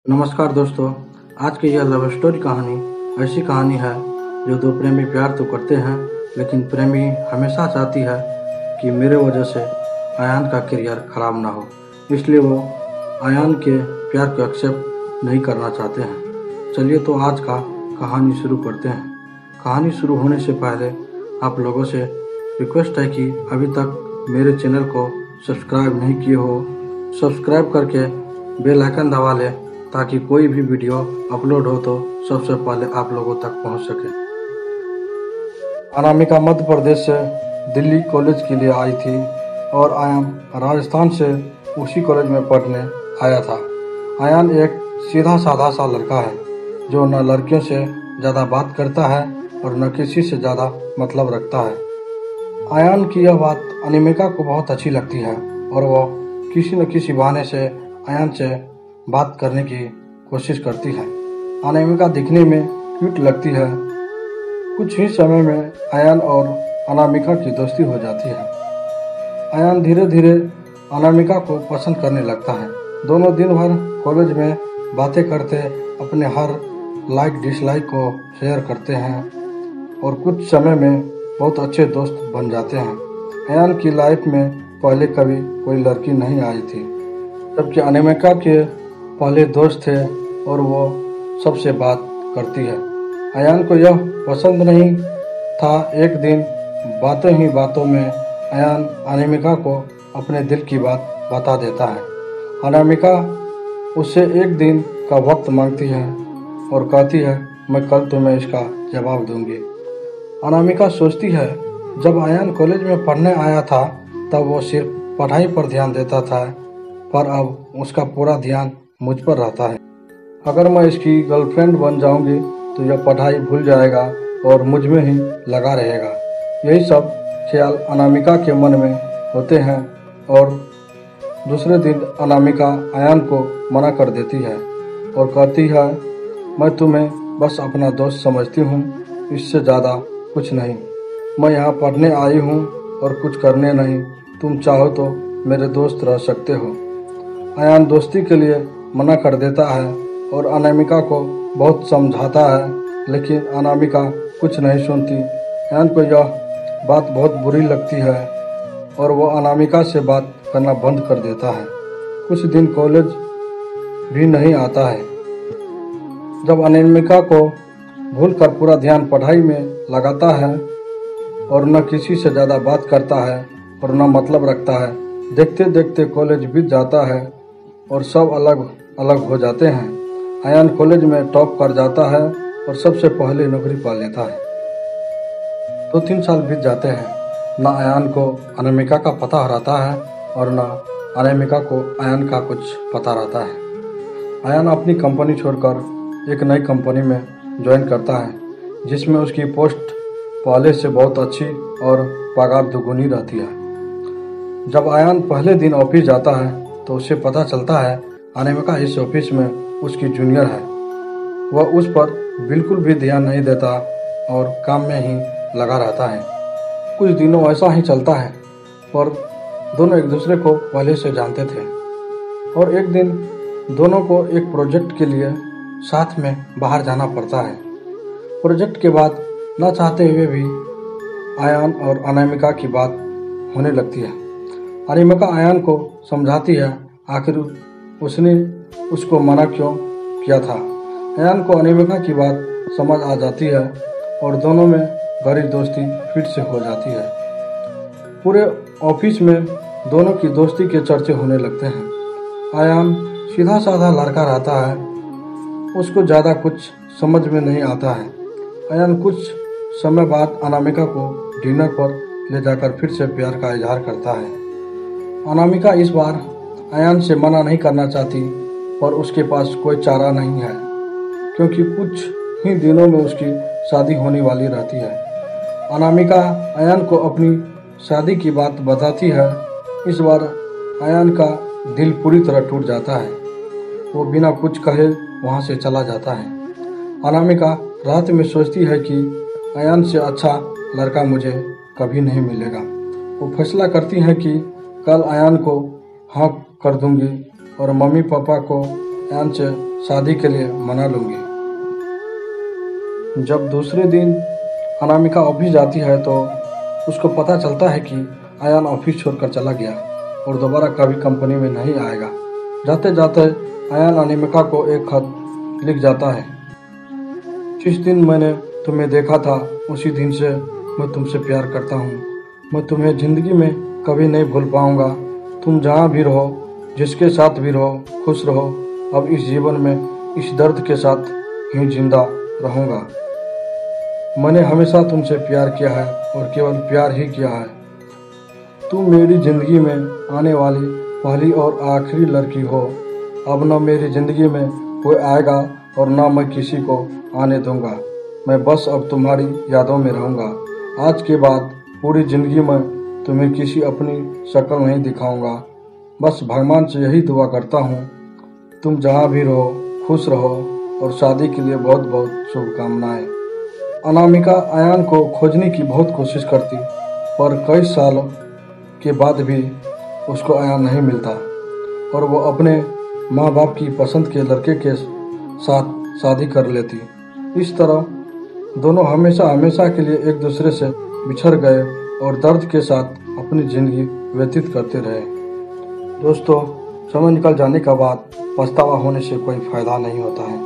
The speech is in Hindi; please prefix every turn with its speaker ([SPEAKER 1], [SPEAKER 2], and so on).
[SPEAKER 1] नमस्कार दोस्तों। आज की यह लव स्टोरी कहानी ऐसी कहानी है जो दो प्रेमी प्यार तो करते हैं, लेकिन प्रेमी हमेशा चाहती है कि मेरे वजह से आयान का करियर खराब ना हो, इसलिए वो आयान के प्यार को एक्सेप्ट नहीं करना चाहते हैं। चलिए तो आज का कहानी शुरू करते हैं। कहानी शुरू होने से पहले आप लोगों से रिक्वेस्ट है कि अभी तक मेरे चैनल को सब्सक्राइब नहीं किए हो, सब्सक्राइब करके बेल आइकन दबा लें ताकि कोई भी वीडियो अपलोड हो तो सबसे पहले आप लोगों तक पहुंच सके। अनामिका मध्य प्रदेश से दिल्ली कॉलेज के लिए आई थी और आयान राजस्थान से उसी कॉलेज में पढ़ने आया था। आयान एक सीधा साधा सा लड़का है जो न लड़कियों से ज़्यादा बात करता है और न किसी से ज़्यादा मतलब रखता है। आयान की यह बात अनामिका को बहुत अच्छी लगती है और वह किसी न किसी बहाने से आयान से बात करने की कोशिश करती है। अनामिका दिखने में क्यूट लगती है। कुछ ही समय में आयान और अनामिका की दोस्ती हो जाती है। आयान धीरे धीरे अनामिका को पसंद करने लगता है। दोनों दिन भर कॉलेज में बातें करते, अपने हर लाइक डिसलाइक को शेयर करते हैं और कुछ समय में बहुत अच्छे दोस्त बन जाते हैं। आयान की लाइफ में पहले कभी कोई लड़की नहीं आई थी, जबकि अनामिका के पहले दोस्त थे और वो सबसे बात करती है। आयान को यह पसंद नहीं था। एक दिन बातों ही बातों में आयान अनामिका को अपने दिल की बात बता देता है। अनामिका उससे एक दिन का वक्त मांगती है और कहती है, मैं कल तुम्हें इसका जवाब दूंगी। अनामिका सोचती है, जब आयान कॉलेज में पढ़ने आया था तब वो सिर्फ पढ़ाई पर ध्यान देता था, पर अब उसका पूरा ध्यान मुझ पर रहता है। अगर मैं इसकी गर्लफ्रेंड बन जाऊंगी तो यह पढ़ाई भूल जाएगा और मुझ में ही लगा रहेगा। यही सब ख्याल अनामिका के मन में होते हैं और दूसरे दिन अनामिका आयान को मना कर देती है और कहती है, मैं तुम्हें बस अपना दोस्त समझती हूँ, इससे ज़्यादा कुछ नहीं। मैं यहाँ पढ़ने आई हूँ और कुछ करने नहीं। तुम चाहो तो मेरे दोस्त रह सकते हो। आयान दोस्ती के लिए मना कर देता है और अनामिका को बहुत समझाता है, लेकिन अनामिका कुछ नहीं सुनती। आयान को यह बात बहुत बुरी लगती है और वो अनामिका से बात करना बंद कर देता है। कुछ दिन कॉलेज भी नहीं आता है। जब अनामिका को भूलकर पूरा ध्यान पढ़ाई में लगाता है और न किसी से ज़्यादा बात करता है और न मतलब रखता है। देखते देखते कॉलेज बीत जाता है और सब अलग अलग हो जाते हैं। आयान कॉलेज में टॉप कर जाता है और सबसे पहले नौकरी पा लेता है। 2-3 साल बीत जाते हैं। न आयान को अनामिका का पता रहता है और न अनामिका को आयान का कुछ पता रहता है। आयान अपनी कंपनी छोड़कर एक नई कंपनी में ज्वाइन करता है, जिसमें उसकी पोस्ट पहले से बहुत अच्छी और पगार दोगुनी रहती है। जब आयान पहले दिन ऑफिस जाता है तो उसे पता चलता है अनामिका इस ऑफिस में उसकी जूनियर है। वह उस पर बिल्कुल भी ध्यान नहीं देता और काम में ही लगा रहता है। कुछ दिनों ऐसा ही चलता है, पर दोनों एक दूसरे को पहले से जानते थे और एक दिन दोनों को एक प्रोजेक्ट के लिए साथ में बाहर जाना पड़ता है। प्रोजेक्ट के बाद न चाहते हुए भी आयान और अनामिका की बात होने लगती है। अनामिका आयान को समझाती है, आखिर उसने उसको मना क्यों किया था। आयान को अनामिका की बात समझ आ जाती है और दोनों में गहरी दोस्ती फिर से हो जाती है। पूरे ऑफिस में दोनों की दोस्ती के चर्चे होने लगते हैं। आयान सीधा साधा लड़का रहता है, उसको ज़्यादा कुछ समझ में नहीं आता है। आयान कुछ समय बाद अनामिका को डिनर पर ले जाकर फिर से प्यार का इजहार करता है। अनामिका इस बार आयान से मना नहीं करना चाहती, पर उसके पास कोई चारा नहीं है, क्योंकि कुछ ही दिनों में उसकी शादी होने वाली रहती है। अनामिका आयान को अपनी शादी की बात बताती है। इस बार आयान का दिल पूरी तरह टूट जाता है। वो बिना कुछ कहे वहाँ से चला जाता है। अनामिका रात में सोचती है कि आयान से अच्छा लड़का मुझे कभी नहीं मिलेगा। वो फैसला करती है कि कल आयान को हाँ कर दूंगी और मम्मी पापा को आयन से शादी के लिए मना लूँगी। जब दूसरे दिन अनामिका ऑफिस जाती है तो उसको पता चलता है कि आयन ऑफिस छोड़कर चला गया और दोबारा कभी कंपनी में नहीं आएगा। जाते जाते आयन अनामिका को एक खत लिख जाता है। जिस दिन मैंने तुम्हें देखा था उसी दिन से मैं तुमसे प्यार करता हूँ। मैं तुम्हें ज़िंदगी में कभी नहीं भूल पाऊँगा। तुम जहाँ भी रहो, जिसके साथ भी रहो, खुश रहो। अब इस जीवन में इस दर्द के साथ ही जिंदा रहूँगा। मैंने हमेशा तुमसे प्यार किया है और केवल प्यार ही किया है। तुम मेरी ज़िंदगी में आने वाली पहली और आखिरी लड़की हो। अब न मेरी ज़िंदगी में कोई आएगा और न मैं किसी को आने दूंगा। मैं बस अब तुम्हारी यादों में रहूँगा। आज के बाद पूरी ज़िंदगी में तुम्हें किसी अपनी शक्ल नहीं दिखाऊंगा। बस भगवान से यही दुआ करता हूँ तुम जहाँ भी रहो खुश रहो और शादी के लिए बहुत बहुत शुभकामनाएं। अनामिका आयन को खोजने की बहुत कोशिश करती पर कई साल के बाद भी उसको आयन नहीं मिलता और वो अपने माँ बाप की पसंद के लड़के के साथ शादी कर लेती। इस तरह दोनों हमेशा हमेशा के लिए एक दूसरे से बिछड़ गए और दर्द के साथ अपनी ज़िंदगी व्यतीत करते रहे। दोस्तों, समय निकल जाने के बाद पछतावा होने से कोई फायदा नहीं होता है।